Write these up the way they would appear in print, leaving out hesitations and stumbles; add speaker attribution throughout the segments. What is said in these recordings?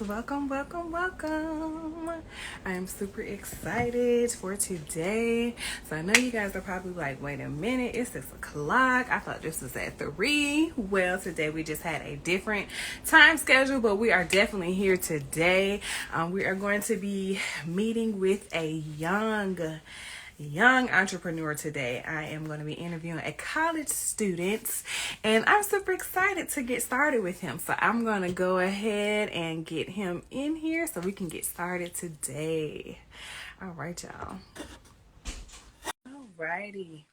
Speaker 1: welcome, welcome, welcome. I am super excited for today. So I know you guys are probably like, wait a minute, it's 6 o'clock. I thought this was at 3. Well, today we just had a different time schedule, but we are definitely here today. We are going to be meeting with a young entrepreneur today. I am going to be interviewing a college student, and I'm super excited to get started with him. So I'm going to go ahead and get him in here so we can get started today. All right, y'all. All righty.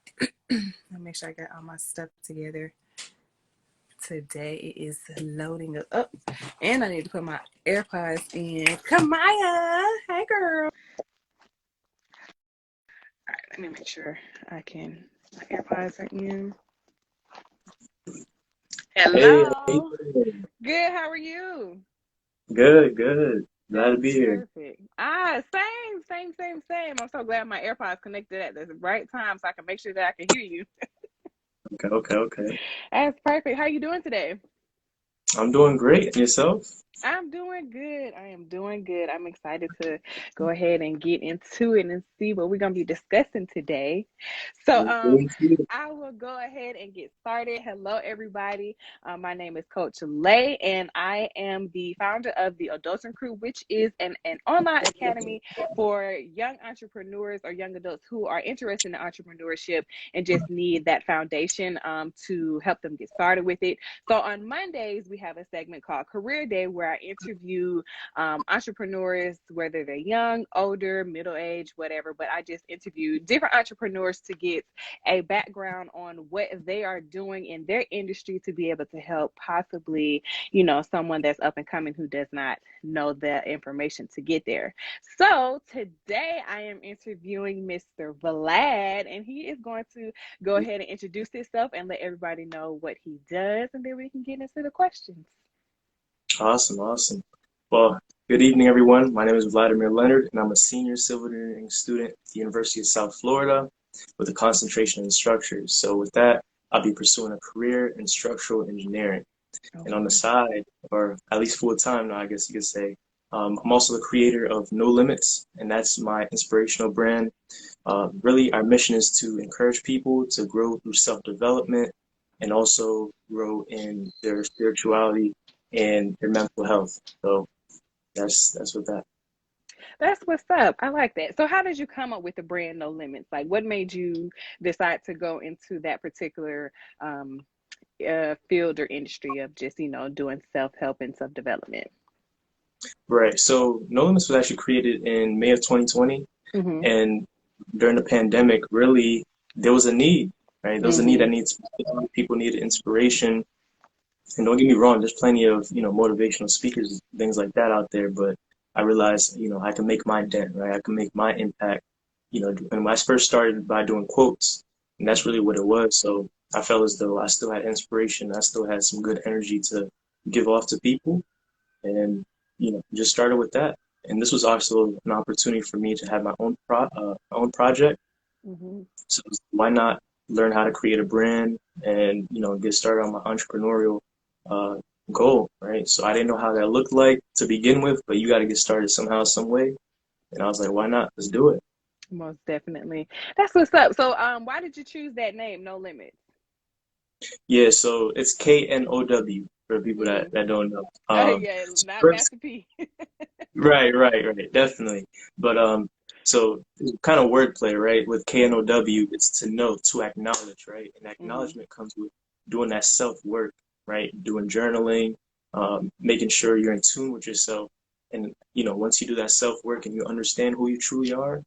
Speaker 1: Let me make sure I got all my stuff together. Today it is loading up, and I need to put my AirPods in. Kamaya, hey girl. All right, let me make sure my AirPods are in.
Speaker 2: Hey, how you
Speaker 1: Hello.
Speaker 2: doing?
Speaker 1: Good. How are you?
Speaker 2: Good, good. Glad to
Speaker 1: That's
Speaker 2: be here.
Speaker 1: perfect. Same. I'm so glad my AirPods connected at the right time so I can make sure that I can hear you.
Speaker 2: Okay.
Speaker 1: That's perfect. How you doing today?
Speaker 2: I'm doing great. And yourself?
Speaker 1: I'm doing good. I am doing good. I'm excited to go ahead and get into it and see what we're gonna be discussing today. So
Speaker 2: Let's get into it.
Speaker 1: I will go ahead and get started. Hello everybody. My name is CoachLay and I am the founder of the Adulting Crew, which is an online academy for young entrepreneurs or young adults who are interested in entrepreneurship and just need that foundation to help them get started with it. So on Mondays, we have a segment called Career Day where I interview entrepreneurs, whether they're young, older, middle age, whatever. But I just interview different entrepreneurs to get a background on what they are doing in their industry to be able to help possibly, someone that's up and coming who does not know the information to get there. So today I am interviewing Mr. Vlad, and he is going to go ahead and introduce himself and let everybody know what he does, and then we can get into the questions.
Speaker 2: Awesome. Well, good evening, everyone. My name is Vladimir Leonard, and I'm a senior civil engineering student at the University of South Florida with a concentration in structures. So with that, I'll be pursuing a career in structural engineering. And on the
Speaker 1: Okay.
Speaker 2: side, or at least full time now, I guess you could say, I'm also the creator of No Limits, and that's my inspirational brand. Really, our mission is to encourage people to grow through self-development and also grow in their spirituality and their mental health. So that's what that.
Speaker 1: That's what's up. I like that. So how did you come up with the brand No Limits? Like what made you decide to go into that particular um, field or industry of just, doing self-help and self-development?
Speaker 2: Right. So No Limits was actually created in May of 2020,
Speaker 1: Mm-hmm.
Speaker 2: and during the pandemic, really there was a need. Right. There was a need that
Speaker 1: Mm-hmm.
Speaker 2: needs people needed inspiration. And don't get me wrong, there's plenty of, motivational speakers, things like that out there, but I realized, I can make my dent, right? I can make my impact, and when I first started by doing quotes, and that's really
Speaker 1: Mm-hmm.
Speaker 2: what it was. So I felt as though I still had inspiration, I still had some good energy to give off to people, and, just started with that. And this was also an opportunity for me to have my own project.
Speaker 1: Mm-hmm.
Speaker 2: So why not learn how to create a brand and, get started on my entrepreneurial uh, goal, right? So I didn't know how that looked like to begin with, but you got to get started somehow, some way. And I was like, why not? Let's do it.
Speaker 1: Most definitely. That's what's up. So why did you choose that name, No Limits?
Speaker 2: Yeah, so it's KNOW for people that,
Speaker 1: Mm-hmm.
Speaker 2: that don't know.
Speaker 1: Yeah,
Speaker 2: So
Speaker 1: not
Speaker 2: first,
Speaker 1: Master P.
Speaker 2: right, definitely. But so kind of wordplay, right? With
Speaker 1: Mm-hmm.
Speaker 2: KNOW, it's to know, to acknowledge, right? And
Speaker 1: Mm-hmm.
Speaker 2: acknowledgement comes with doing that self work, right? Doing journaling, making sure you're in tune with yourself. And once you do that self work and you understand who you truly are,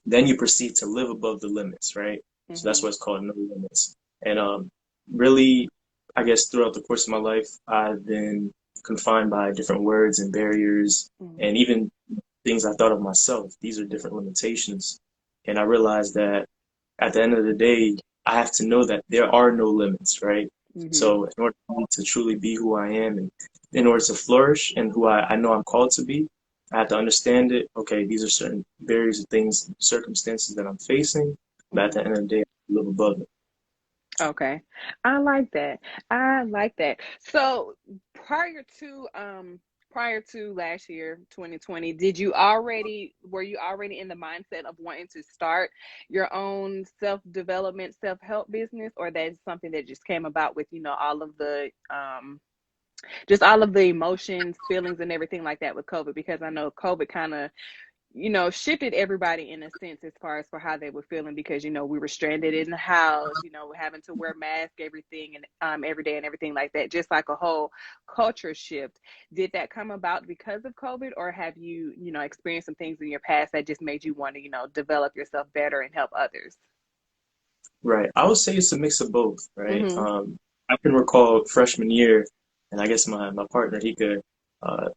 Speaker 2: then you proceed to live above the limits, right? So that's
Speaker 1: Mm-hmm.
Speaker 2: why it's called no limits. And really, I guess throughout the course of my life, I've been confined by different words and barriers,
Speaker 1: Mm-hmm.
Speaker 2: and even things I thought of myself. These are different limitations. And I realized that at the end of the day, I have to know that there are no limits, right?
Speaker 1: Mm-hmm.
Speaker 2: So in order for me to truly be who I am and in order to flourish and who I know I'm called to be, I have to understand it. Okay, these are certain barriers of things, circumstances that I'm facing, but at the
Speaker 1: Mm-hmm.
Speaker 2: end of the day, I live above it.
Speaker 1: Okay. I like that. I like that. So prior to prior to last year, 2020, were you already in the mindset of wanting to start your own self-development, self-help business, or that's something that just came about with, all of the just all of the emotions, feelings, and everything like that with COVID? Because I know COVID kind of, shifted everybody in a sense as far as for how they were feeling, because, we were stranded in the house, having to wear masks, everything, and every day and everything like that, just like a whole culture shift. Did that come about because of COVID, or have you, experienced some things in your past that just made you want to, develop yourself better and help others?
Speaker 2: Right. I would say it's a mix of both, right?
Speaker 1: Mm-hmm.
Speaker 2: I can recall freshman year, and I guess my partner, he could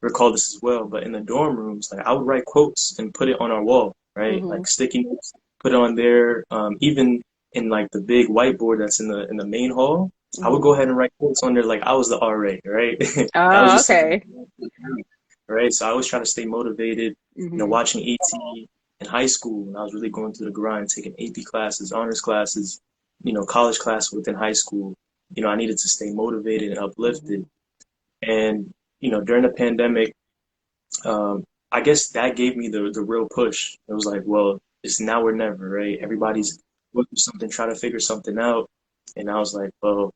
Speaker 2: recall this as well, but in the dorm rooms, like I would write quotes and put it on our wall, right?
Speaker 1: Mm-hmm.
Speaker 2: Like sticky notes, put it on there. Even in like the big whiteboard that's in the main hall, I would
Speaker 1: Mm-hmm.
Speaker 2: go ahead and write quotes on there like I was the RA, right? That was
Speaker 1: Oh,
Speaker 2: just something,
Speaker 1: okay.
Speaker 2: right? So I always try to stay motivated,
Speaker 1: Mm-hmm.
Speaker 2: watching ET in high school, and I was really going through the grind, taking AP classes, honors classes, college class within high school. I needed to stay motivated and
Speaker 1: Mm-hmm.
Speaker 2: uplifted. And, during the pandemic, I guess that gave me the real push. It was like, well, it's now or never, right?
Speaker 1: Mm-hmm.
Speaker 2: Everybody's going through something, trying to figure something out. And I was like, well,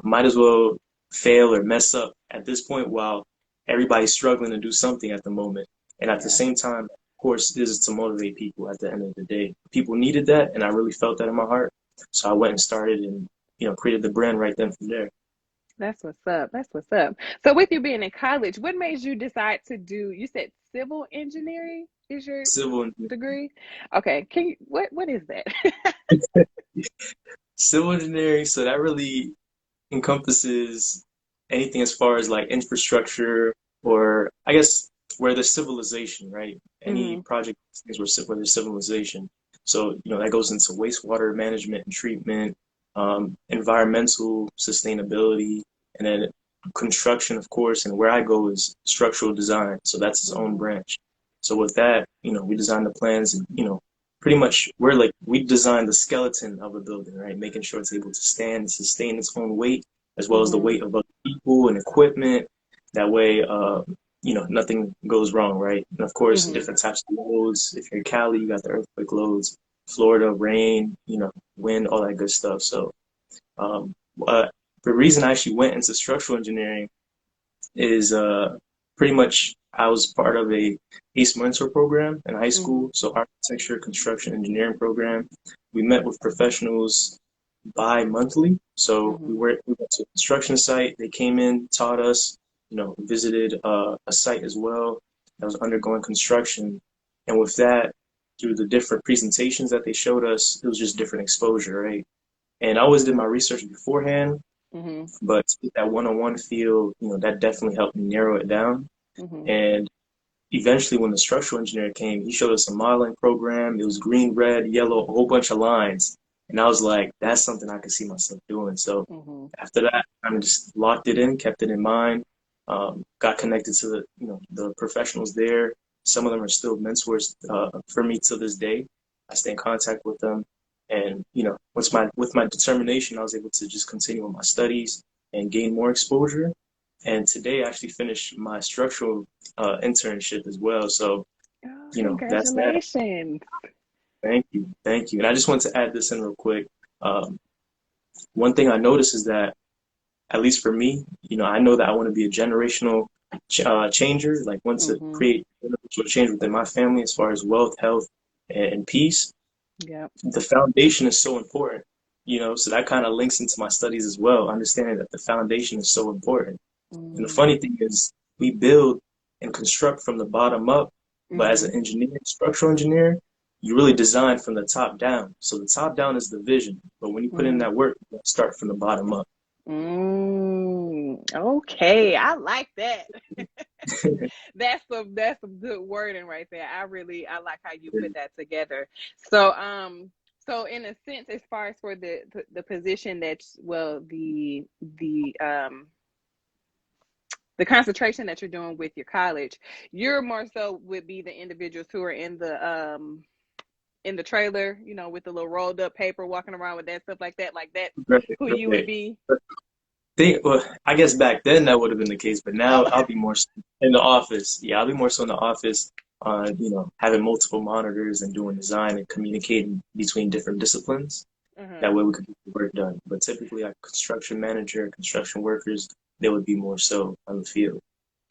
Speaker 2: might as well fail or mess up at this point while everybody's struggling to do something at the moment. And at the
Speaker 1: Yeah.
Speaker 2: same time, of course, this is to motivate people at the end of the day. People needed that, and I really felt that in my heart. So I went and started and, created the brand right then from there.
Speaker 1: That's what's up. That's what's up. So with you being in college, what made you decide to do, you said civil engineering is your
Speaker 2: Civil
Speaker 1: degree? Okay. What is that?
Speaker 2: civil engineering, so that really encompasses anything as far as like infrastructure, or I guess where there's civilization, right? Any
Speaker 1: Mm-hmm.
Speaker 2: project things where there's civilization. So, that goes into wastewater management and treatment, environmental sustainability, and then construction, of course. And where I go is structural design. So that's its own
Speaker 1: Mm-hmm.
Speaker 2: branch. So with that, we design the plans and, pretty much we design the skeleton of a building, right? Making sure it's able to stand and sustain its own weight, as well as the
Speaker 1: Mm-hmm.
Speaker 2: weight of other people and equipment. That way, nothing goes wrong, right? And of course,
Speaker 1: Mm-hmm.
Speaker 2: different types of loads. If you're in Cali, you got the earthquake loads, Florida, rain, wind, all that good stuff. So, um, uh, the reason I actually went into structural engineering is pretty much I was part of a ACE mentor program in high
Speaker 1: Mm-hmm.
Speaker 2: school, so architecture, construction, engineering program. We met with professionals bi-monthly. So
Speaker 1: Mm-hmm.
Speaker 2: we went to a construction site. They came in, taught us, visited a site as well that was undergoing construction. And with that, through the different presentations that they showed us, it was just different exposure, right? And I always did my research beforehand,
Speaker 1: Mm-hmm.
Speaker 2: but to get that one-on-one feel, that definitely helped me narrow it down.
Speaker 1: Mm-hmm.
Speaker 2: And eventually, when the structural engineer came, he showed us a modeling program. It was green, red, yellow, a whole bunch of lines. And I was like, that's something I could see myself doing. So
Speaker 1: Mm-hmm.
Speaker 2: after that, I kind of just locked it in, kept it in mind, got connected to the professionals there. Some of them are still mentors for me to this day. I stay in contact with them. And, with my determination, I was able to just continue with my studies and gain more exposure. And today I actually finished my structural internship as well. So,
Speaker 1: Oh,
Speaker 2: that's that.
Speaker 1: congratulations.
Speaker 2: Thank you. Thank you. And I just want to add this in real quick. Um, One thing I noticed is that, at least for me, I know that I want to be a generational changer, like want to
Speaker 1: Mm-hmm.
Speaker 2: create generational change within my family as far as wealth, health, and peace.
Speaker 1: Yep.
Speaker 2: The foundation is so important, so that kind of links into my studies as well, understanding that the foundation is so important. And the
Speaker 1: Mm-hmm.
Speaker 2: funny thing is, we build and construct from the bottom up, but as
Speaker 1: Mm-hmm.
Speaker 2: an engineer, structural engineer, you really design from the top down. So the top down is the vision, but when you put in
Speaker 1: Mm-hmm.
Speaker 2: that work, you start from the bottom up.
Speaker 1: Okay, I like that. That's some good wording right there. I like how you put that together. So so in a sense, as far as for the position that's, well, the concentration that you're doing with your college, you're more so would be the individuals who are in the trailer, with the little rolled up paper, walking around with that stuff like that, who you would
Speaker 2: Right.
Speaker 1: be.
Speaker 2: Well, I guess back then that would have been the case, but now I'll be more so in the office. Yeah, I'll be more so in the office on, having multiple monitors and doing design and communicating between different disciplines. That
Speaker 1: Mm-hmm.
Speaker 2: way we could get the work done. But typically, like construction manager, construction workers, they would be more so on the field.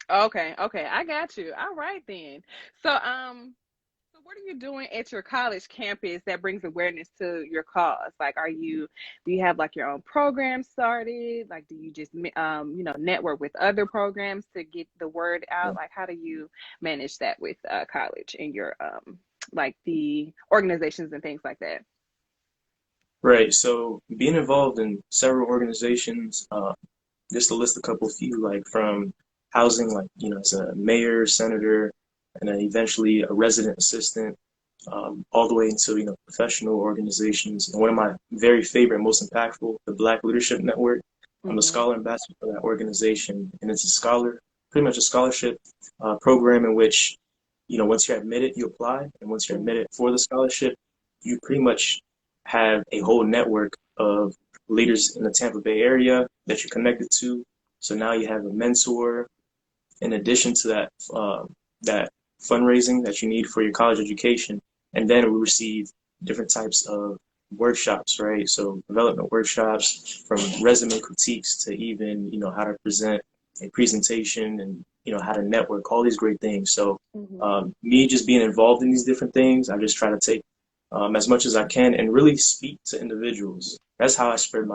Speaker 1: Okay, okay, I got you. All right then. So, so what are you doing at your college campus that brings awareness to your cause? Like, do you have like your own program started? Like, do you just, network with other programs to get the word out? Like, how do you manage that with college and your, like the organizations and things like that?
Speaker 2: Right. So being involved in several organizations, just to list a couple few, like from housing, like, as a mayor, senator, and then eventually a resident assistant, all the way into, professional organizations. And one of my very favorite, most impactful, the Black Leadership Network. I'm the
Speaker 1: Mm-hmm.
Speaker 2: scholar ambassador for that organization, and it's pretty much a scholarship program in which, once you're admitted, you apply, and once you're
Speaker 1: Mm-hmm.
Speaker 2: admitted for the scholarship, you pretty much have a whole network of leaders in the Tampa Bay area that you're connected to. So now you have a mentor in addition to that fundraising that you need for your college education. And then we receive different types of workshops, right? So development workshops from resume critiques to even, how to present a presentation and, how to network, all these great things. So
Speaker 1: Mm-hmm.
Speaker 2: me just being involved in these different things, I just try to take as much as I can and really speak to individuals. That's how I spread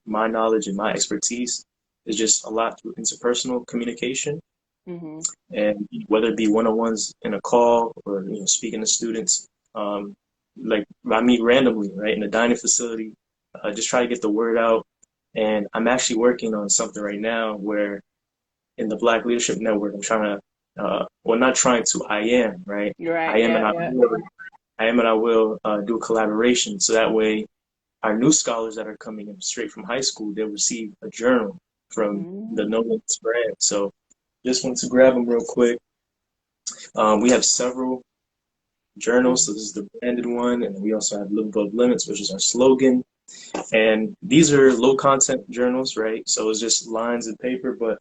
Speaker 2: my knowledge and my expertise is just a lot through interpersonal communication,
Speaker 1: Mm-hmm.
Speaker 2: and whether it be one-on-ones in a call or speaking to students, um, like I meet randomly, right, in a dining facility, just try to get the word out. And I'm actually working on something right now where in the Black Leadership Network, I'm trying to, well, not trying to, I am, right?
Speaker 1: You're
Speaker 2: I
Speaker 1: right.
Speaker 2: am and
Speaker 1: Yeah.
Speaker 2: I
Speaker 1: Yeah.
Speaker 2: will, I am and I will do a collaboration. So that way, our new scholars that are coming in straight from high school, they'll receive a journal from the No
Speaker 1: Mm-hmm.
Speaker 2: Limits brand. So just want to grab them real quick. We have several journals. So this is the branded one, and we also have Live Above Limits, which is our slogan. And these are low content journals, right? So it's just lines and paper, but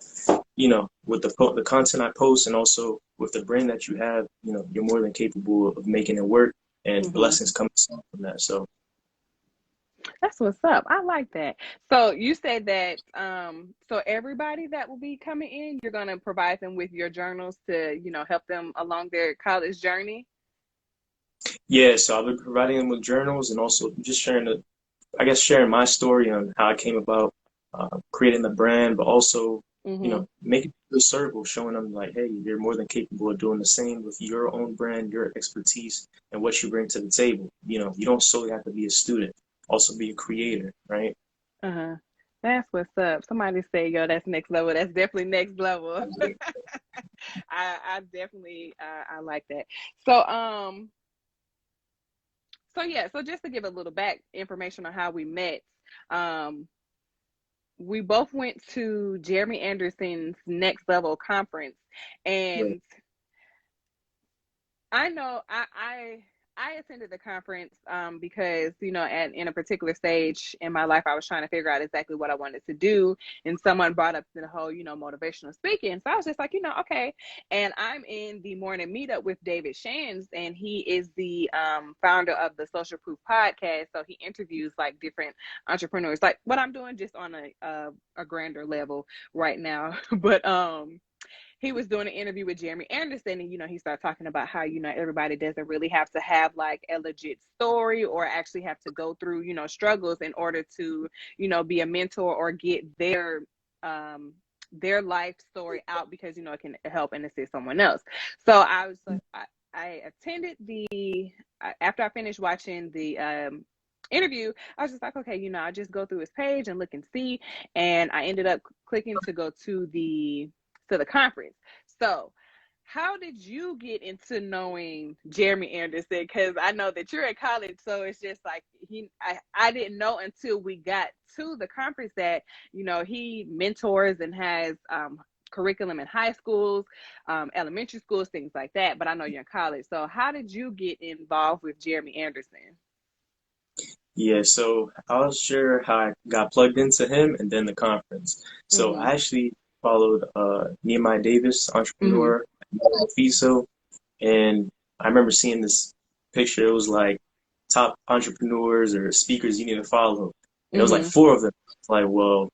Speaker 2: with the content I post and also with the brand that you have, you're more than capable of making it work, and
Speaker 1: Mm-hmm.
Speaker 2: blessings come from that. So
Speaker 1: That's what's up. I like that. So you said that so everybody that will be coming in, you're gonna provide them with your journals to, help them along their college journey.
Speaker 2: yeah, so I'll be providing them with journals and also just sharing my story on how I came about creating the brand, but also,
Speaker 1: Mm-hmm.
Speaker 2: making it assertive, showing them like, hey, you're more than capable of doing the same with your own brand, your expertise, and what you bring to the table. You don't solely have to be a student, also be a creator, right?
Speaker 1: Uh-huh. That's what's up. Somebody say, yo, that's next level. That's definitely next level. I definitely I like that. So so yeah, so just to give a little back information on how we met, um we both went to Jeremy Anderson's Next Level conference,
Speaker 2: Right.
Speaker 1: and I know I attended the conference because in a particular stage in my life I was trying to figure out exactly what I wanted to do, and someone brought up the whole motivational speaking, so I was just like okay, and I'm in the morning meetup with David Shands, and he is the founder of the Social Proof podcast, so he interviews like different entrepreneurs, like what I'm doing just on a grander level right now, but he was doing an interview with Jeremy Anderson, and he started talking about how everybody doesn't really have to have like a legit story or actually have to go through struggles in order to be a mentor or get their life story out, because it can help and assist someone else. So I was like, I attended the after I finished watching the interview, I was just like, okay, I just go through his page and look and see, and I ended up clicking to go to the conference. So, how did you get into knowing Jeremy Anderson? Because I know that you're at college, so it's just like I didn't know until we got to the conference that he mentors and has curriculum in high schools, elementary schools, things like that. But I know you're in college, so how did you get involved with Jeremy Anderson?
Speaker 2: Yeah, so I'll share how I got plugged into him and then the conference. So
Speaker 1: Mm-hmm.
Speaker 2: I actually followed Nehemiah Davis,
Speaker 1: Mm-hmm.
Speaker 2: entrepreneur, FISO, and I remember seeing this picture. It was like top entrepreneurs or speakers you need to follow, and it was like
Speaker 1: Mm-hmm.
Speaker 2: four of them. It's like, well,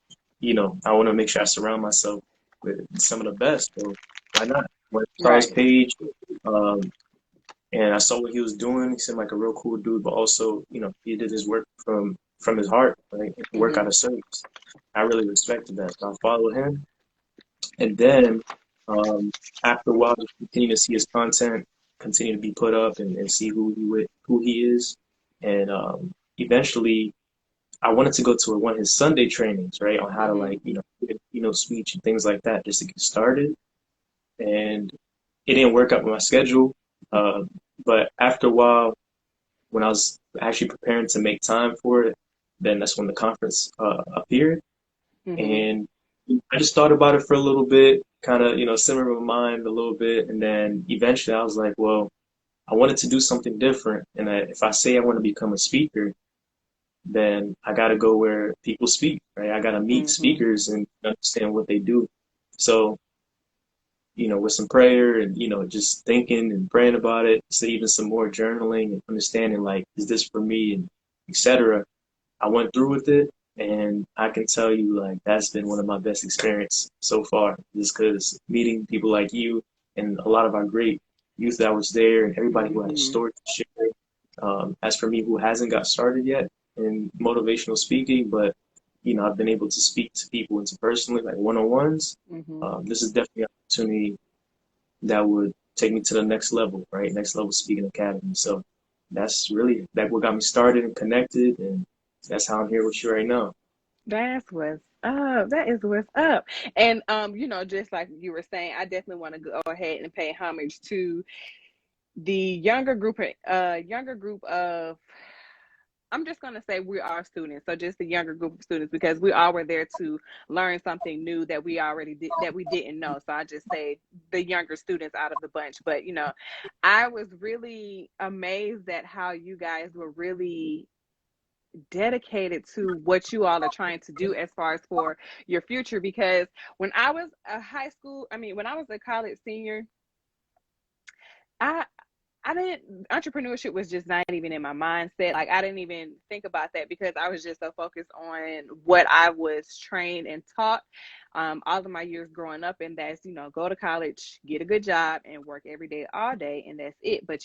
Speaker 2: I want to make sure I surround myself with some of the best. So why not? Went saw his
Speaker 1: Right.
Speaker 2: page, um, and I saw what he was doing. He seemed like a real cool dude, but also, he did his work from his heart, like work
Speaker 1: Mm-hmm.
Speaker 2: out of service. I really respected that, so I followed him, and then um, after a while, just continue to see his content, continue to be put up, and see who he is, and eventually, I wanted to go to one of his Sunday trainings, right, on how to
Speaker 1: Mm-hmm.
Speaker 2: like give a speech and things like that, just to get started, and it didn't work out with my schedule. Uh, but after a while, when I was actually preparing to make time for it, then that's when the conference appeared.
Speaker 1: Mm-hmm.
Speaker 2: And I just thought about it for a little bit, kind of, simmer my mind a little bit. And then eventually I was like, well, I wanted to do something different. And if I say I want to become a speaker, then I got to go where people speak, right? I got to meet
Speaker 1: Mm-hmm.
Speaker 2: speakers and understand what they do. So with some prayer and, just thinking and praying about it, so even some more journaling and understanding like, is this for me and etc. I went through with it and I can tell you like that's been one of my best experience so far, just because meeting people like you and a lot of our great youth that was there and everybody who had a
Speaker 1: Mm-hmm.
Speaker 2: story to share. As for me who hasn't got started yet in motivational speaking, but I've been able to speak to people interpersonally, like one-on-ones.
Speaker 1: Mm-hmm.
Speaker 2: This is definitely an opportunity that would take me to the next level, right? Next level speaking academy. So that's really that what got me started and connected, and that's how I'm here with you right now.
Speaker 1: That's what's up. That is what's up. And just like you were saying, I definitely want to go ahead and pay homage to the younger group of, I'm just going to say we are students. So just the younger group of students, because we all were there to learn something new that we already did, that we didn't know. So I just say the younger students out of the bunch. But, I was really amazed at how you guys were really dedicated to what you all are trying to do as far as for your future. Because when I was when I was a college senior, I I didn't, entrepreneurship was just not even in my mindset. Like I didn't even think about that because I was just so focused on what I was trained and taught all of my years growing up. And that's, go to college, get a good job and work every day, all day. And that's it. But,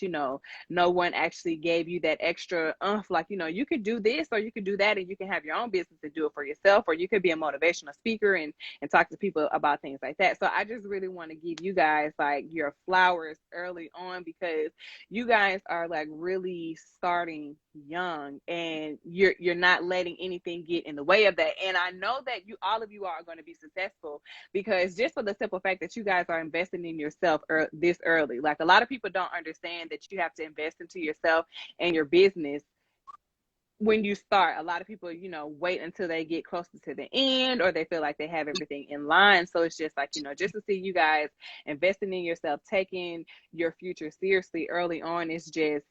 Speaker 1: no one actually gave you that extra like, you could do this or you could do that and you can have your own business and do it for yourself, or you could be a motivational speaker and talk to people about things like that. So I just really want to give you guys like your flowers early on, because you guys are like really starting young and you're not letting anything get in the way of that. And I know that all of you are going to be successful, because just for the simple fact that you guys are investing in yourself this early. Like a lot of people don't understand that you have to invest into yourself and your business when you start. A lot of people, wait until they get closer to the end, or they feel like they have everything in line. So it's just like, just to see you guys investing in yourself, taking your future seriously early on, it's just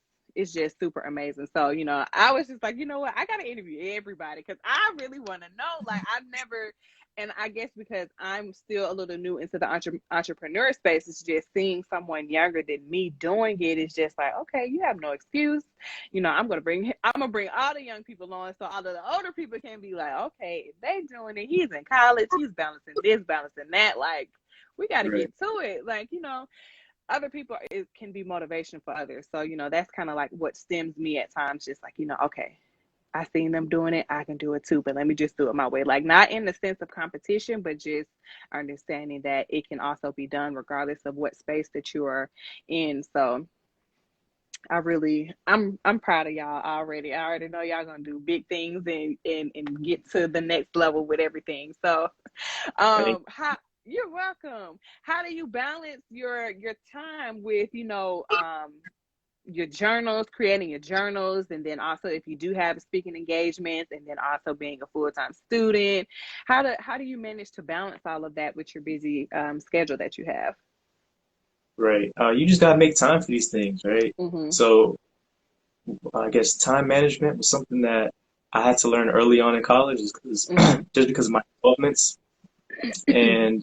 Speaker 1: super amazing. So, I was just like, you know what, I gotta interview everybody because I really want to know. Like I've never, and I guess because I'm still a little new into the entrepreneur space, it's just seeing someone younger than me doing it is just like, okay, you have no excuse. I'm gonna bring all the young people on, so all of the older people can be like, okay, if they doing it, he's in college, he's balancing this, balancing that. Like, we got to
Speaker 2: Right.
Speaker 1: get to it. Like, other people, it can be motivation for others. So that's kind of like what stems me at times. Just like, okay, I seen them doing it, I can do it too, but let me just do it my way. Like not in the sense of competition, but just understanding that it can also be done regardless of what space that you are in. So I'm proud of y'all already. I already know y'all gonna do big things and get to the next level with everything. So how you're welcome. How do you balance your time with, your journals, creating your journals, and then also if you do have speaking engagements, and then also being a full-time student, how do you manage to balance all of that with your busy schedule that you have?
Speaker 2: Right. You just gotta make time for these things, right?
Speaker 1: Mm-hmm.
Speaker 2: So I guess time management was something that I had to learn early on in college,
Speaker 1: Mm-hmm.
Speaker 2: just because of my involvements. And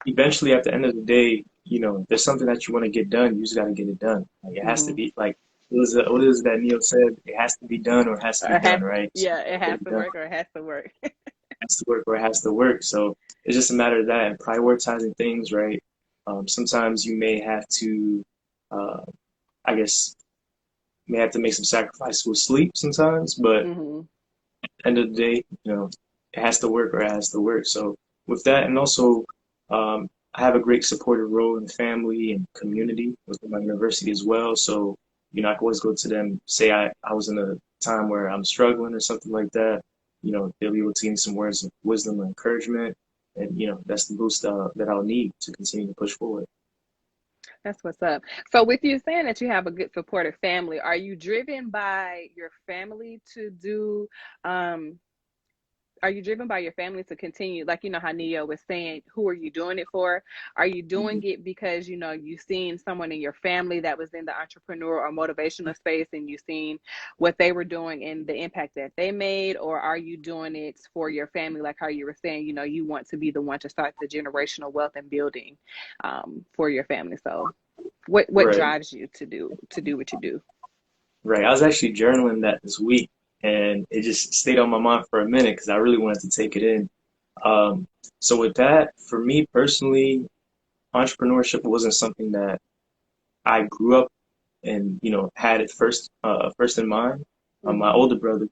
Speaker 2: eventually, at the end of the day, there's something that you want to get done. You just got to get it done. Like it has to
Speaker 1: Mm-hmm.
Speaker 2: be like what is that Neil said? It has to be done or it has to be
Speaker 1: It has,
Speaker 2: done, right? So
Speaker 1: yeah, it
Speaker 2: get
Speaker 1: has
Speaker 2: it
Speaker 1: to
Speaker 2: done.
Speaker 1: work or it has to work.
Speaker 2: It has to work or it has to work. So it's just a matter of that and prioritizing things, right? Sometimes you may have to, uh, I guess, may have to make some sacrifice with sleep sometimes, but
Speaker 1: Mm-hmm.
Speaker 2: end of the day, it has to work or it has to work. So with that, and also, I have a great supportive role in family and community within my university as well. So, I can always go to them, say I was in a time where I'm struggling or something like that. They'll be able to give me some words of wisdom and encouragement. And, that's the boost that I'll need to continue to push forward.
Speaker 1: That's what's up. So, with you saying that you have a good supportive family, are you driven by your family to do um, are you driven by your family to continue, like, how Neo was saying, who are you doing it for? Are you doing
Speaker 2: Mhm.
Speaker 1: it because you've seen someone in your family that was in the entrepreneur or motivational space and you've seen what they were doing and the impact that they made? Or are you doing it for your family, like how you were saying, you want to be the one to start the generational wealth and building for your family? So what
Speaker 2: Right.
Speaker 1: drives you to do what you do?
Speaker 2: Right. I was actually journaling that this week, and it just stayed on my mind for a minute because I really wanted to take it in. Um, so with that, for me personally, entrepreneurship wasn't something that I grew up and had it first in mind. My
Speaker 1: Mm-hmm.
Speaker 2: older brother,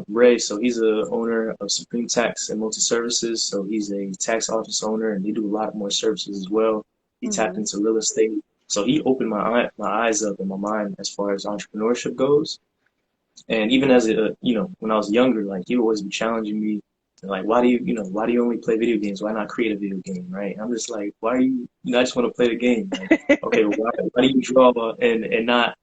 Speaker 2: Ray, so he's a owner of Supreme Tax and Multi Services. So he's a tax office owner, and they do a lot more services as well. He tapped
Speaker 1: Mm-hmm.
Speaker 2: into real estate, so he opened my eyes up and my mind as far as entrepreneurship goes. And even as when I was younger, like he would always be challenging me, like, why do you only play video games? Why not create a video game, right? And I'm just like, why are I just want to play the game. Like, okay, why do you draw and not,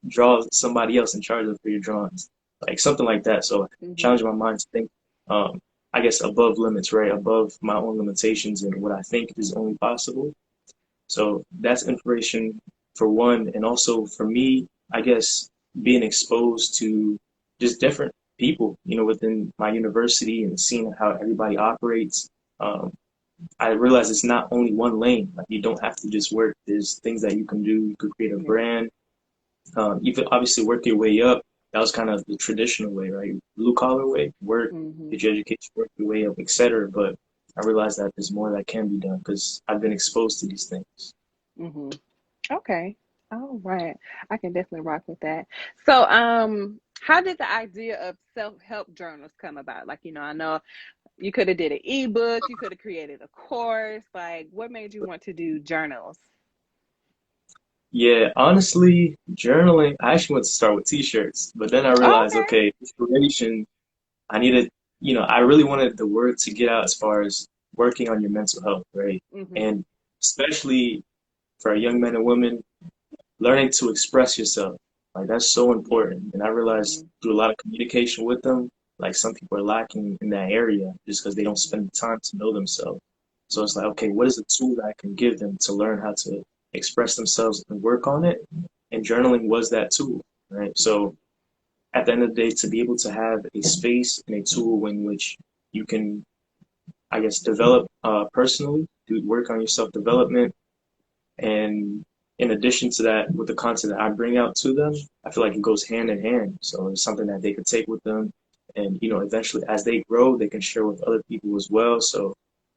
Speaker 2: draw somebody else and charge them for your drawings, like something like that. So
Speaker 1: Mm-hmm.
Speaker 2: challenge my mind to think, I guess above limits, right? Above my own limitations and what I think is only possible. So that's inspiration for one. And also for me, I guess being exposed to just different people, within my university and seeing how everybody operates. Um, I realize it's not only one lane. Like you don't have to just work. There's things that you can do. You could create a
Speaker 1: Yeah.
Speaker 2: brand. You could obviously work your way up. That was kind of the traditional way, right? Blue collar way, work,
Speaker 1: Mm-hmm.
Speaker 2: get your education, work your way up, etc. But I realized that there's more that can be done because I've been exposed to these things.
Speaker 1: Mm-hmm. Okay. All right. I can definitely rock with that. So, how did the idea of self-help journals come about? Like, I know you could have did an ebook, you could have created a course. Like, what made you want to do journals?
Speaker 2: Yeah, honestly, journaling, I actually went to start with t-shirts, but then I
Speaker 1: Oh,
Speaker 2: realized,
Speaker 1: okay.
Speaker 2: okay, inspiration, I needed, I really wanted the word to get out as far as working on your mental health, right?
Speaker 1: Mm-hmm.
Speaker 2: And especially for young men and women, learning to express yourself, like that's so important. And I realized
Speaker 1: Mm-hmm.
Speaker 2: through a lot of communication with them, like some people are lacking in that area just because they don't
Speaker 1: Mm-hmm.
Speaker 2: spend the time to know themselves. So it's like,
Speaker 1: Mm-hmm.
Speaker 2: okay, what is a tool that I can give them to learn how to express themselves and work on it? And journaling was that tool, right?
Speaker 1: Mm-hmm.
Speaker 2: So at the end of the day, to be able to have a space and a tool in which you can, I guess, develop personally, do work on your self development, and in addition to that, with the content that I bring out to them, I feel like it goes hand in hand. So it's something that they could take with them. And, eventually as they grow, they can share with other people as well. So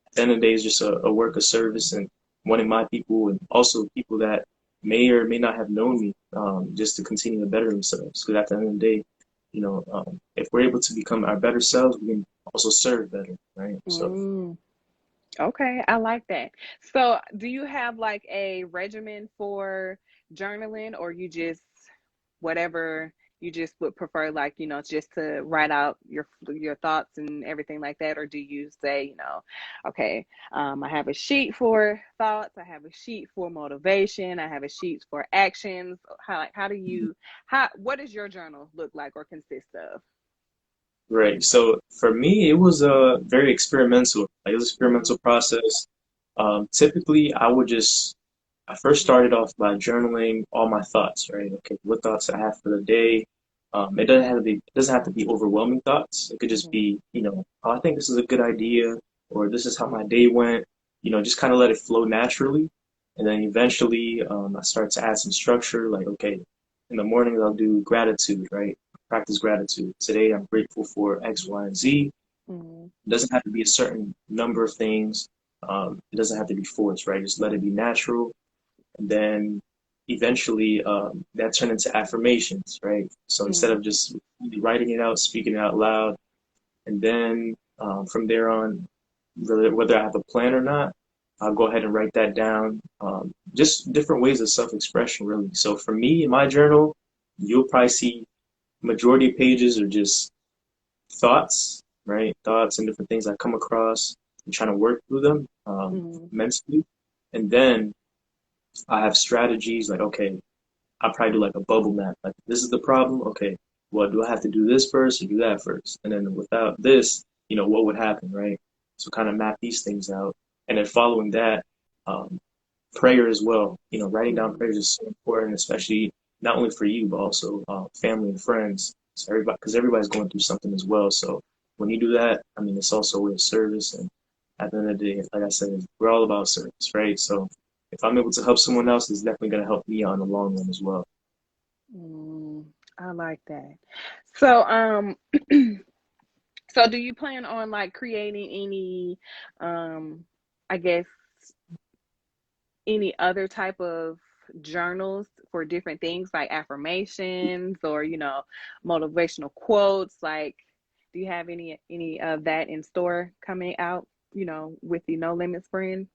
Speaker 2: at the end of the day, it's just a work of service and wanting my people and also people that may or may not have known me, just to continue to better themselves. Because at the end of the day, if we're able to become our better selves, we can also serve better, right? So
Speaker 1: Mm. Okay, I like that. So, do you have like a regimen for journaling, or you just whatever you just would prefer, like, just to write out your thoughts and everything like that, or do you say, okay, I have a sheet for thoughts, I have a sheet for motivation, I have a sheet for actions. How do you what does your journal look like or consist of?
Speaker 2: right. So for me, it was very experimental. Like it was an
Speaker 1: Mm-hmm.
Speaker 2: experimental process. Typically, I first started off by journaling all my thoughts, right? Okay, what thoughts I have for the day. It doesn't have to be overwhelming thoughts. It could just
Speaker 1: Mhm.
Speaker 2: be, oh, I think this is a good idea, or this is how my day went. Just kind of let it flow naturally. And then eventually, I start to add some structure, like, okay, in the morning I'll do gratitude, right? Practice gratitude. Today I'm grateful for X, Y, and Z.
Speaker 1: Mhm.
Speaker 2: It doesn't have to be a certain number of things. It doesn't have to be forced, right? Just let it be natural. And then eventually that turned into affirmations, right? So instead
Speaker 1: Mhm.
Speaker 2: of just writing it out, speaking it out loud, and then from there on, whether I have a plan or not, I'll go ahead and write that down. Just different ways of self-expression, really. So for me, in my journal, you'll probably see majority of pages are just thoughts, right? Thoughts and different things I come across and trying to work through them
Speaker 1: Mhm.
Speaker 2: mentally. And then I have strategies like, okay, I'll probably do like a bubble map. Like, this is the problem. Okay, well, do I have to do this first or do that first? And then without this, what would happen, right? So kind of map these things out. And then following that, um, prayer as well. Writing down
Speaker 1: Mhm.
Speaker 2: prayers is so important, especially not only for you, but also family and friends. So everybody, because everybody's going through something as well. So when you do that, I mean, it's also a way of service. And at the end of the day, like I said, we're all about service, right? So if I'm able to help someone else, it's definitely going to help me out in the long run as well.
Speaker 1: Mm, I like that. So, so do you plan on like creating any, I guess, any other type of journals for different things like affirmations or, motivational quotes? Like, do you have any of that in store coming out, with the No Limits brand?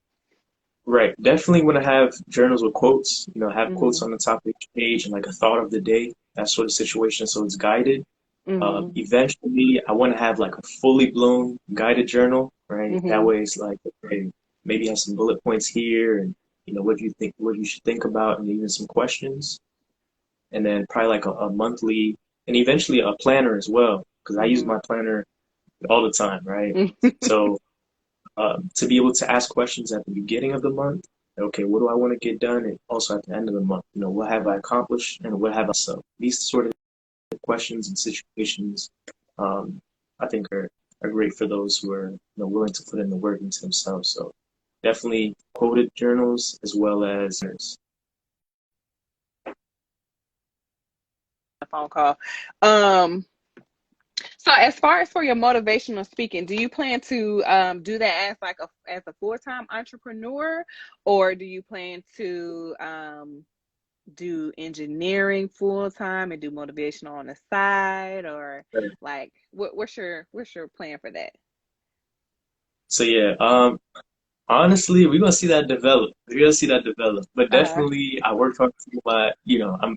Speaker 2: Right. Definitely want to have journals with quotes, have quotes
Speaker 1: Mm-hmm.
Speaker 2: on the top of each page and like a thought of the day, that sort of situation. So it's guided.
Speaker 1: Mm-hmm.
Speaker 2: Eventually, I want to have like a fully blown guided journal, right? That
Speaker 1: Mm-hmm.
Speaker 2: way, it's like, okay, maybe have some bullet points here, and what do you think, what you should think about, and even some questions, and then probably like a monthly, and eventually a planner as well, because I use
Speaker 1: Mm-hmm.
Speaker 2: my planner all the time, right? So to be able to ask questions at the beginning of the month, okay, what do I want to get done, and also at the end of the month, what have I accomplished, and what have I so these sort of questions and situations, um, I think are great for those who are willing to put in the work into themselves. So definitely quoted journals as well as
Speaker 1: A phone call. Um, so as far as for your motivational speaking, do you plan to do that as like as a full-time entrepreneur, or do you plan to do engineering full time and do motivational on the side, or like what's your plan for that?
Speaker 2: so yeah. Honestly, we're gonna see that develop. We're gonna see that develop. But
Speaker 1: Uh-huh.
Speaker 2: definitely, I worked hard to get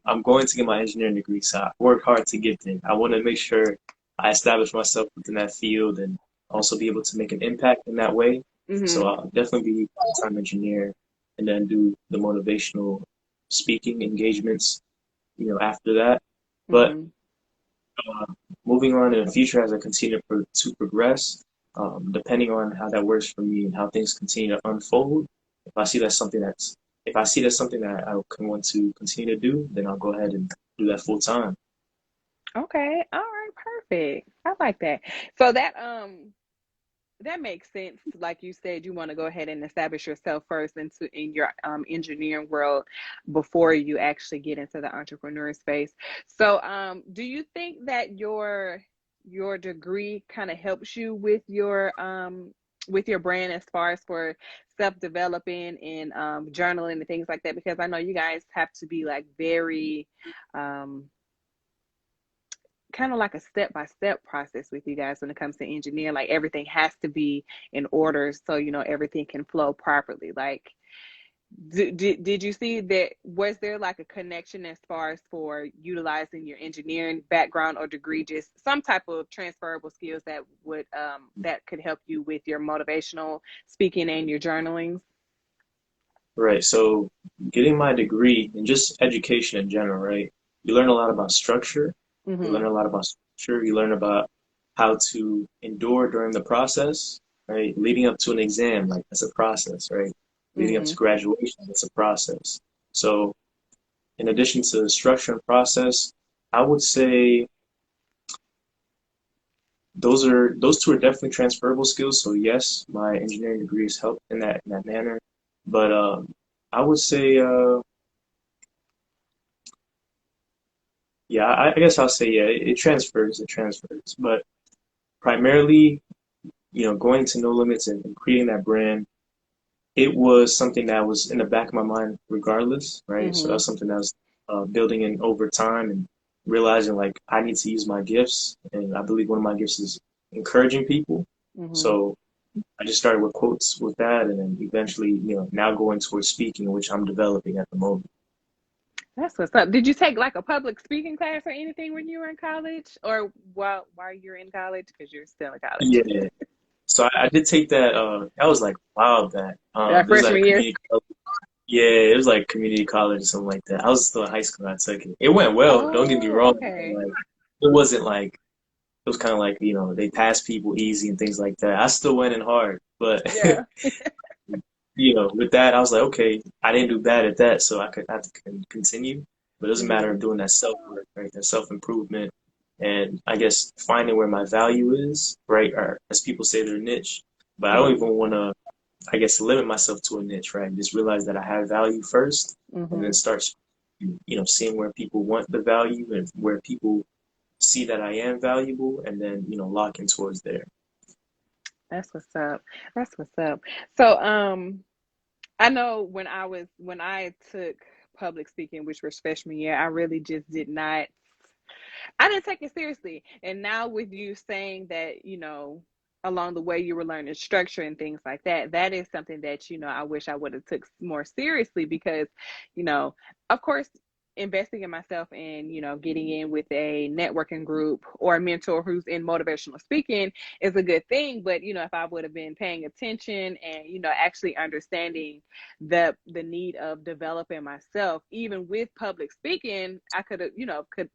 Speaker 2: I'm going to get my engineering degree, so I worked hard to get there. I want to make sure I establish myself within that field and also be able to make an impact in that way. So
Speaker 1: Mhm.
Speaker 2: I'll definitely be a part-time engineer and then do the motivational speaking engagements, after that. But
Speaker 1: Mhm.
Speaker 2: uh, moving on in the future as I continue to progress, depending on how that works for me and how things continue to unfold, if I see that's something that I can want to continue to do, then I'll go ahead and do that full time.
Speaker 1: Okay. All right. Perfect. I like that. So that makes sense. Like you said, you want to go ahead and establish yourself first in your engineering world before you actually get into the entrepreneur space. So, do you think that your degree kind of helps you with your brand as far as for self-developing and journaling and things like that? Because I know you guys have to be like very um kind of like a step by step process with you guys when it comes to engineering. Like everything has to be in order so everything can flow properly. Like, did you see that? Was there like a connection as far as for utilizing your engineering background or degree, just some type of transferable skills that would that could help you with your motivational speaking and your journaling?
Speaker 2: Right. So getting my degree and just education in general, right? You learn a lot about structure. You learn
Speaker 1: Mm-hmm.
Speaker 2: a lot about structure. You learn about how to endure during the process, right? Leading up to an exam, like that's a process, right? leading up
Speaker 1: Mm-hmm.
Speaker 2: to graduation. It's a process. So in addition to the structure and process, I would say those two are definitely transferable skills. So yes, my engineering degree has helped in that manner. But I would say yeah, I guess I'll say yeah, it transfers, it transfers. But primarily, going to No Limits and creating that brand, it was something that was in the back of my mind regardless, right? So
Speaker 1: Mm-hmm.
Speaker 2: that's something that was building in over time and realizing like I need to use my gifts, and I believe one of my gifts is encouraging people.
Speaker 1: Mm-hmm.
Speaker 2: So I just started with quotes with that, and then eventually, now going towards speaking, which I'm developing at the moment.
Speaker 1: That's what's up. Did you take like a public speaking class or anything when you were in college, or while you're in college? Because you're still in college.
Speaker 2: Yeah. So I did take that. That was like wow. That
Speaker 1: That
Speaker 2: it was at a
Speaker 1: freshman year.
Speaker 2: community college. Yeah, it was like community college or something like that. I was still in high school when I took it. It went well. Don't get me
Speaker 1: Oh,
Speaker 2: wrong. But,
Speaker 1: okay.
Speaker 2: like it wasn't like it was kind of like they pass people easy and things like that. I still went in hard, but
Speaker 1: Yeah.
Speaker 2: with that, I was like, okay, I didn't do bad at that, so I have to continue. But it was a matter
Speaker 1: Mm-hmm.
Speaker 2: of doing that self work, right? That self improvement, and I guess finding where my value is, right? Or as people say, their niche. But I don't
Speaker 1: Mm-hmm.
Speaker 2: even want to, I guess, limit myself to a niche, right? Just realize that I have value first, and
Speaker 1: Mm-hmm.
Speaker 2: then start, seeing where people want the value and where people see that I am valuable, and then lock in towards there.
Speaker 1: That's what's up. That's what's up. So, I know when I took public speaking, which was freshman year, I really just did not. I didn't take it seriously. And now with you saying that, along the way you were learning structure and things like that, that is something that, I wish I would have took more seriously because, you know, of course, investing in myself and, getting in with a networking group or a mentor who's in motivational speaking is a good thing. But, if I would have been paying attention and, actually understanding the need of developing myself even with public speaking, I could have could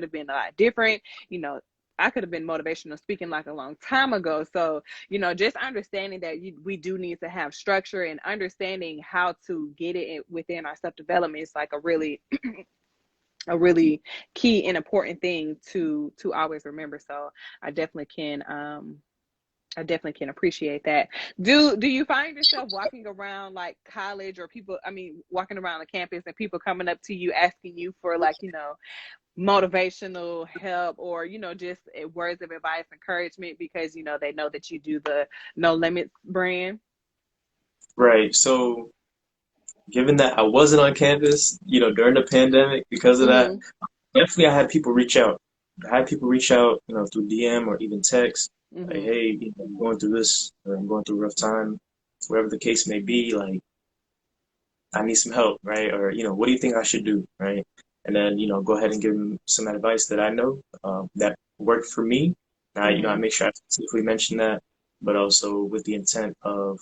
Speaker 1: have been a lot different. I could have been motivational speaking like a long time ago. So, just understanding that we do need to have structure and understanding how to get it within our self development is like a really key and important thing to always remember. So I definitely can appreciate that. Do you find yourself walking around like college or people, I mean, walking around the campus and people coming up to you asking you for like, motivational help or, just words of advice, encouragement because, they know that you do the No Limits brand?
Speaker 2: Right. So given that I wasn't on campus, during the pandemic, because of that,
Speaker 1: Mm-hmm.
Speaker 2: definitely I had people reach out. I had people reach out, through DM or even text, like,
Speaker 1: Mm-hmm.
Speaker 2: hey, I'm going through this, or I'm going through a rough time, whatever the case may be, like, I need some help, right? Or, what do you think I should do, right? And then, go ahead and give them some advice that I know that worked for me. I
Speaker 1: Mm-hmm.
Speaker 2: make sure I specifically mention that, but also with the intent of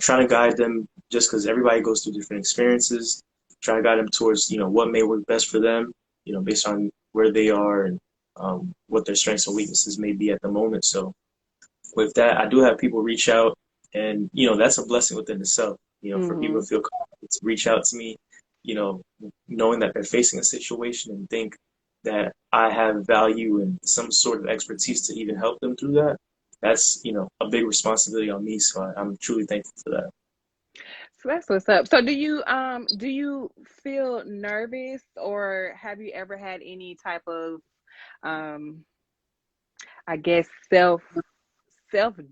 Speaker 2: trying to guide them just because everybody goes through different experiences, try to guide them towards, what may work best for them, based on where they are and what their strengths and weaknesses may be at the moment. So with that, I do have people reach out and, that's a blessing within itself, for people
Speaker 1: Mm-hmm.
Speaker 2: to feel confident to reach out to me, you know, knowing that they're facing a situation and think that I have value and some sort of expertise to even help them through that. That's, a big responsibility on me. So I'm truly thankful for that.
Speaker 1: So that's what's up. So do you feel nervous or have you ever had any type of um I guess self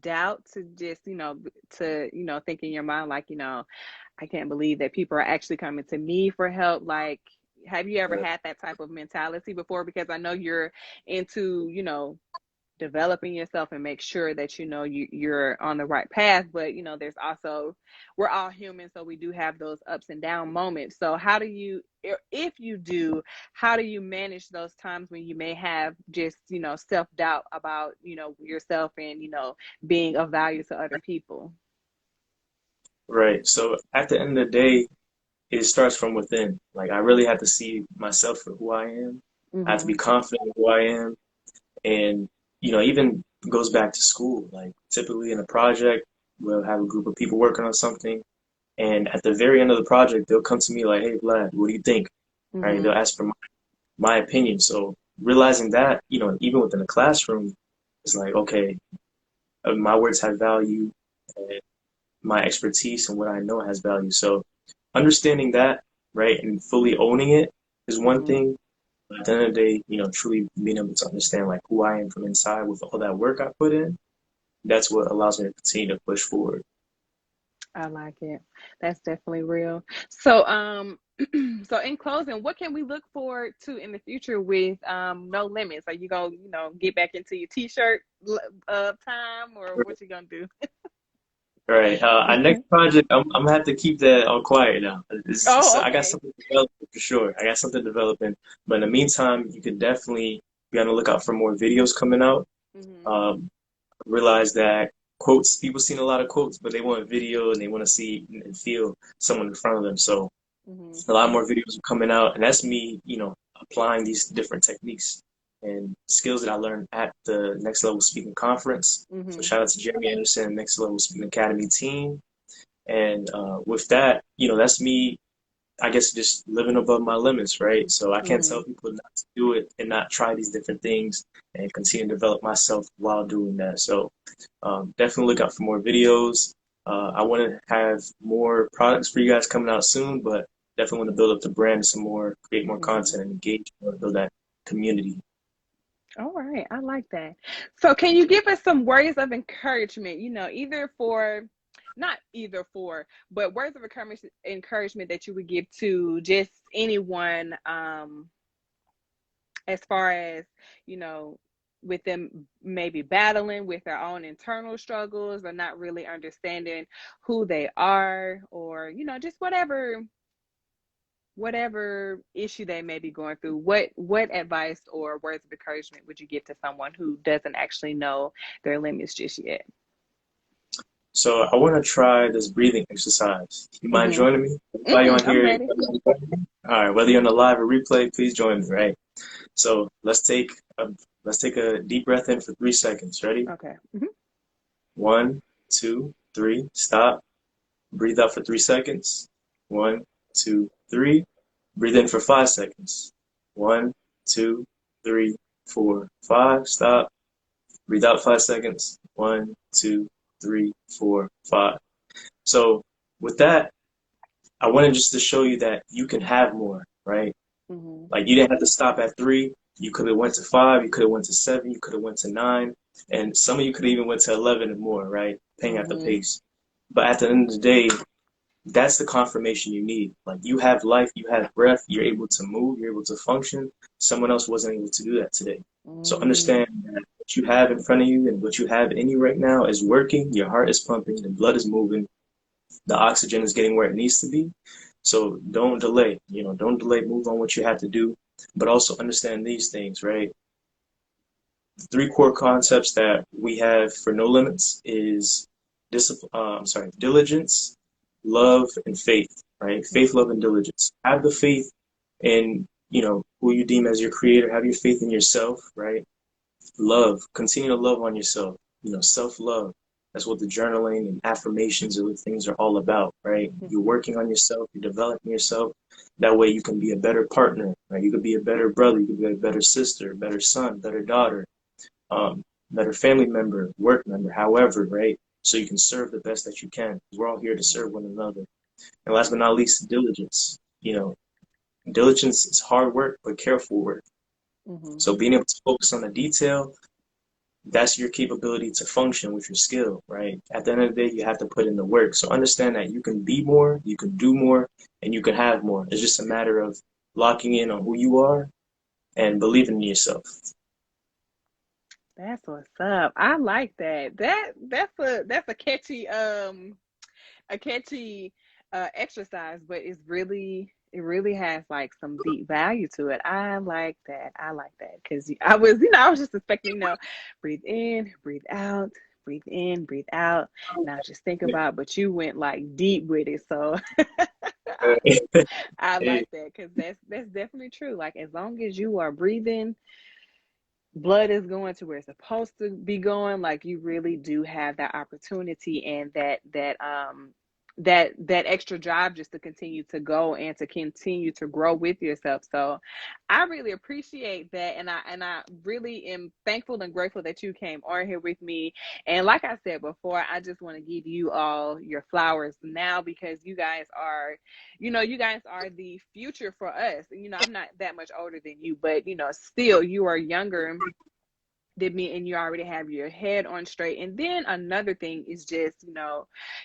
Speaker 1: doubt to just think in your mind like I can't believe that people are actually coming to me for help. Like, have you ever had that type of mentality before? Because I know you're into developing yourself and make sure that you're on the right path, but there's also, we're all human, so we do have those ups and down moments. So how do you, if you do, how do you manage those times when you may have just self-doubt about yourself and being of value to other people?
Speaker 2: Right. So at the end of the day, it starts from within. Like I really have to see myself for who I am. I have to
Speaker 1: Mm-hmm.
Speaker 2: be confident in who I am. And, even goes back to school. Like typically in a project, we'll have a group of people working on something. And at the very end of the project, they'll come to me like, "Hey, Vlad, what do you think?" Right? They'll
Speaker 1: Mm-hmm.
Speaker 2: ask for my opinion. So realizing that, even within the classroom, it's like, okay, my words have value, and my expertise and what I know has value. So understanding that, right, and fully owning it is one
Speaker 1: Mm-hmm.
Speaker 2: thing. But at the end of the day, truly being able to understand like who I am from inside with all that work I put in, that's what allows me to continue to push forward.
Speaker 1: I like it. That's definitely real. So, so in closing, what can we look forward to in the future with No Limits? Are you gonna, get back into your t-shirt time, or what you gonna do?
Speaker 2: All right. Our next project, I'm gonna have to keep that on quiet now.
Speaker 1: Oh,
Speaker 2: I got
Speaker 1: okay.
Speaker 2: something developing for sure. I got something developing, but in the meantime, you could definitely be on the lookout for more videos coming out.
Speaker 1: Mm-hmm.
Speaker 2: Um, Realize that quotes, people seen a lot of quotes, but they want video and they want to see and feel someone in front of them. So
Speaker 1: Mm-hmm.
Speaker 2: a lot more videos are coming out, and that's me, applying these different techniques and skills that I learned at the Next Level Speaking Conference. So
Speaker 1: Mm-hmm.
Speaker 2: shout out to Jeremy Anderson, Next Level Speaking Academy team. And with that, that's me, I guess, just living above my limits, right? So I can't
Speaker 1: Mm-hmm.
Speaker 2: tell people not to do it and not try these different things and continue to develop myself while doing that. So definitely look out for more videos. I want to have more products for you guys coming out soon, but definitely want to build up the brand some more, create more
Speaker 1: Mm-hmm.
Speaker 2: content, and engage more, build that community.
Speaker 1: All right, I like that. So, can you give us some words of encouragement? Either for, not either for, but words of encouragement that you would give to just anyone, as far as, you know, with them maybe battling with their own internal struggles or not really understanding who they are, or, just whatever issue they may be going through. What advice or words of encouragement would you give to someone who doesn't actually know their limits just yet?
Speaker 2: So I want to try this breathing exercise. You mind
Speaker 1: Mm-hmm.
Speaker 2: joining me? Everybody on
Speaker 1: I'm
Speaker 2: here,
Speaker 1: ready.
Speaker 2: all right, whether you're on the live or replay, please join me, right? So let's take a deep breath in for 3 seconds. Ready?
Speaker 1: Okay. Mm-hmm.
Speaker 2: 1, 2, 3. Stop. Breathe out for 3 seconds. 1, 2, 3. Breathe in for 5 seconds. 1, 2, 3, 4, 5. Stop. Breathe out 5 seconds. 1, 2, 3, 4, 5. So with that, I wanted just to show you that you can have more, right?
Speaker 1: Mm-hmm.
Speaker 2: Like you didn't have to stop at 3. You could have went to 5. You could have went to 7. You could have went to 9, and some of you could have even went to 11 and more, right? Paying at the
Speaker 1: Mm-hmm.
Speaker 2: pace. But at the end of the day, that's the confirmation you need. Like you have life, you have breath, you're able to move, you're able to function. Someone else wasn't able to do that today. So
Speaker 1: Mm-hmm.
Speaker 2: understand that what you have in front of you and what you have in you right now is working. Your heart is pumping, the blood is moving, the oxygen is getting where it needs to be. So don't delay. Don't delay. Move on what you have to do, but also understand these things, right? The three core concepts that we have for No Limits is discipline. Diligence, love, and faith. Right? Faith, love,
Speaker 1: Mm-hmm.
Speaker 2: and diligence. Have the faith in who you deem as your creator. Have your faith in yourself. Right? Love. Continue to love on yourself. Self love. That's what the journaling and affirmations and things are all about, right? You're
Speaker 1: Mm-hmm.
Speaker 2: working on yourself, you're developing yourself. That way you can be a better partner, right? You could be a better brother, you could be a better sister, better son, better daughter, better family member, work member, however, right? So you can serve the best that you can. We're all here to
Speaker 1: Mm-hmm.
Speaker 2: serve one another. And last but not
Speaker 1: Mm-hmm.
Speaker 2: least, diligence. Diligence is hard work, but careful work.
Speaker 1: Mm-hmm.
Speaker 2: So being able to focus on the detail, that's your capability to function with your skill, right? At the end of the day, you have to put in the work. So understand that you can be more, you can do more, and you can have more. It's just a matter of locking in on who you are and believing in yourself.
Speaker 1: That's what's up. I like that. That's a catchy exercise, but it really has like some deep value to it. I like that. I like that because I was just expecting, breathe in, breathe out, breathe in, breathe out. Now just think about, but you went like deep with it. So I, I like that because that's definitely true. Like as long as you are breathing, blood is going to where it's supposed to be going. Like you really do have that opportunity and that extra drive just to continue to go and to continue to grow with yourself. So I really appreciate that, and I really am thankful and grateful that you came on here with me. And like I said before, I just want to give you all your flowers now, because you guys are, you guys are the future for us. I'm not that much older than you, but still you are younger than me, and you already have your head on straight. And then another thing is just,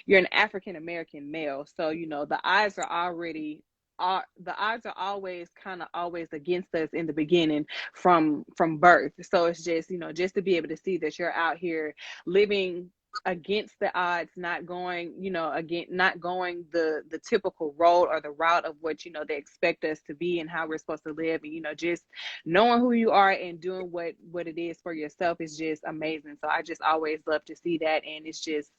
Speaker 1: you're an African American male, so the odds are already the odds are always kind of always against us in the beginning from birth. So it's just, just to be able to see that you're out here living against the odds, not going, not going the typical road or the route of what they expect us to be and how we're supposed to live. And just knowing who you are and doing what it is for yourself is just amazing. So I just always love to see that, and it's just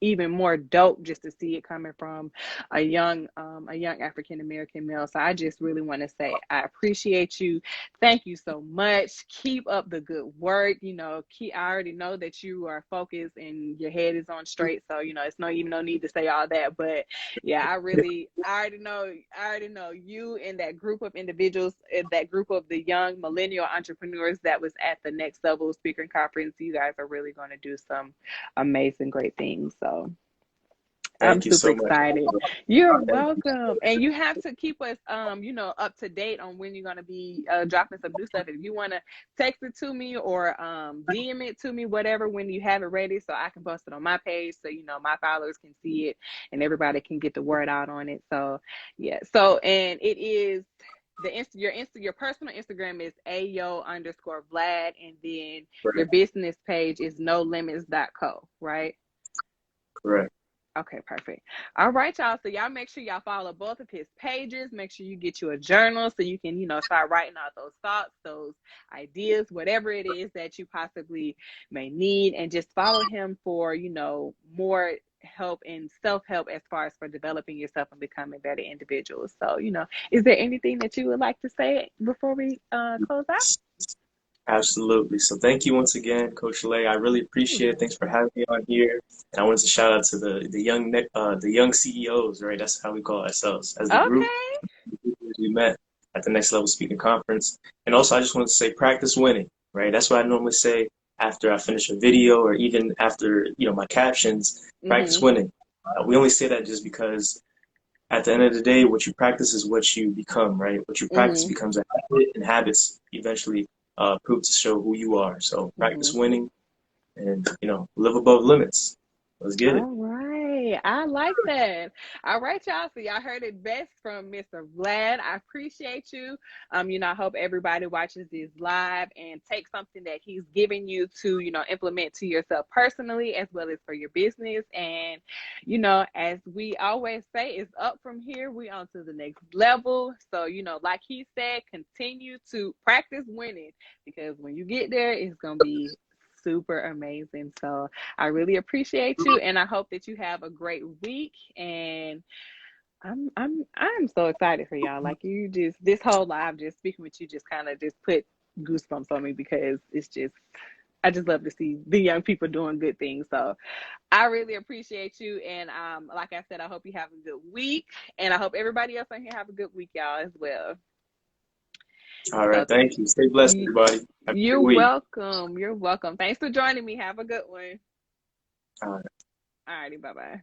Speaker 1: even more dope just to see it coming from a young African American male. So I just really want to say I appreciate you. Thank you so much. Keep up the good work. I already know that you are focused and your head is on straight. So it's no need to say all that. But yeah, I already know you and that group of individuals, that group of the young millennial entrepreneurs that was at the Next Level Speaker Conference. You guys are really going to do some amazing, great things. So I'm
Speaker 2: Thank you
Speaker 1: super
Speaker 2: so much.
Speaker 1: excited. You're welcome. And you have to keep us, up to date on when you're going to be dropping some new stuff. If you want to text it to me or DM it to me, whatever, when you have it ready, so I can post it on my page, so, my followers can see it and everybody can get the word out on it. So, yeah. So, and it is your personal Instagram is ayo_Vlad, and then your business page is nolimits.co, right?
Speaker 2: Correct.
Speaker 1: Okay, perfect. All right, y'all. So y'all make sure y'all follow both of his pages. Make sure you get you a journal so you can, start writing out those thoughts, those ideas, whatever it is that you possibly may need, and just follow him for, more help and self-help as far as for developing yourself and becoming better individuals. So, is there anything that you would like to say before we close out?
Speaker 2: Absolutely. So thank you once again, Coach Lay. I really appreciate it. Thanks for having me on here. And I wanted to shout out to the young CEOs, right? That's how we call ourselves as the group.
Speaker 1: Okay.
Speaker 2: We met at the Next Level Speaking Conference. And also, I just wanted to say, practice winning, right? That's what I normally say after I finish a video, or even after, my captions, practice winning. We only say that just because at the end of the day, what you practice is what you become, right? What you practice becomes a habit, and habits eventually prove to show who you are. So practice winning and, live above limits. Let's get it.
Speaker 1: All right. I like that. All right, y'all. So y'all heard it best from Mr. Vlad. I appreciate you. I hope everybody watches this live and take something that he's giving you to, implement to yourself personally as well as for your business. And, as we always say, it's up from here. We on to the next level. So, like he said, continue to practice winning, because when you get there, it's going to be super amazing. So I really appreciate you, and I hope that you have a great week. And I'm so excited for y'all. Like, you just, this whole live, just speaking with you, just kind of just put goosebumps on me, because it's just, I just love to see the young people doing good things. So I really appreciate you. And like I said, I hope you have a good week, and I hope everybody else on here have a good week, y'all, as well.
Speaker 2: All right. Thank you. Stay blessed, everybody. Have a good week.
Speaker 1: Welcome. You're welcome. Thanks for joining me. Have a good one.
Speaker 2: All right.
Speaker 1: All righty. Bye-bye.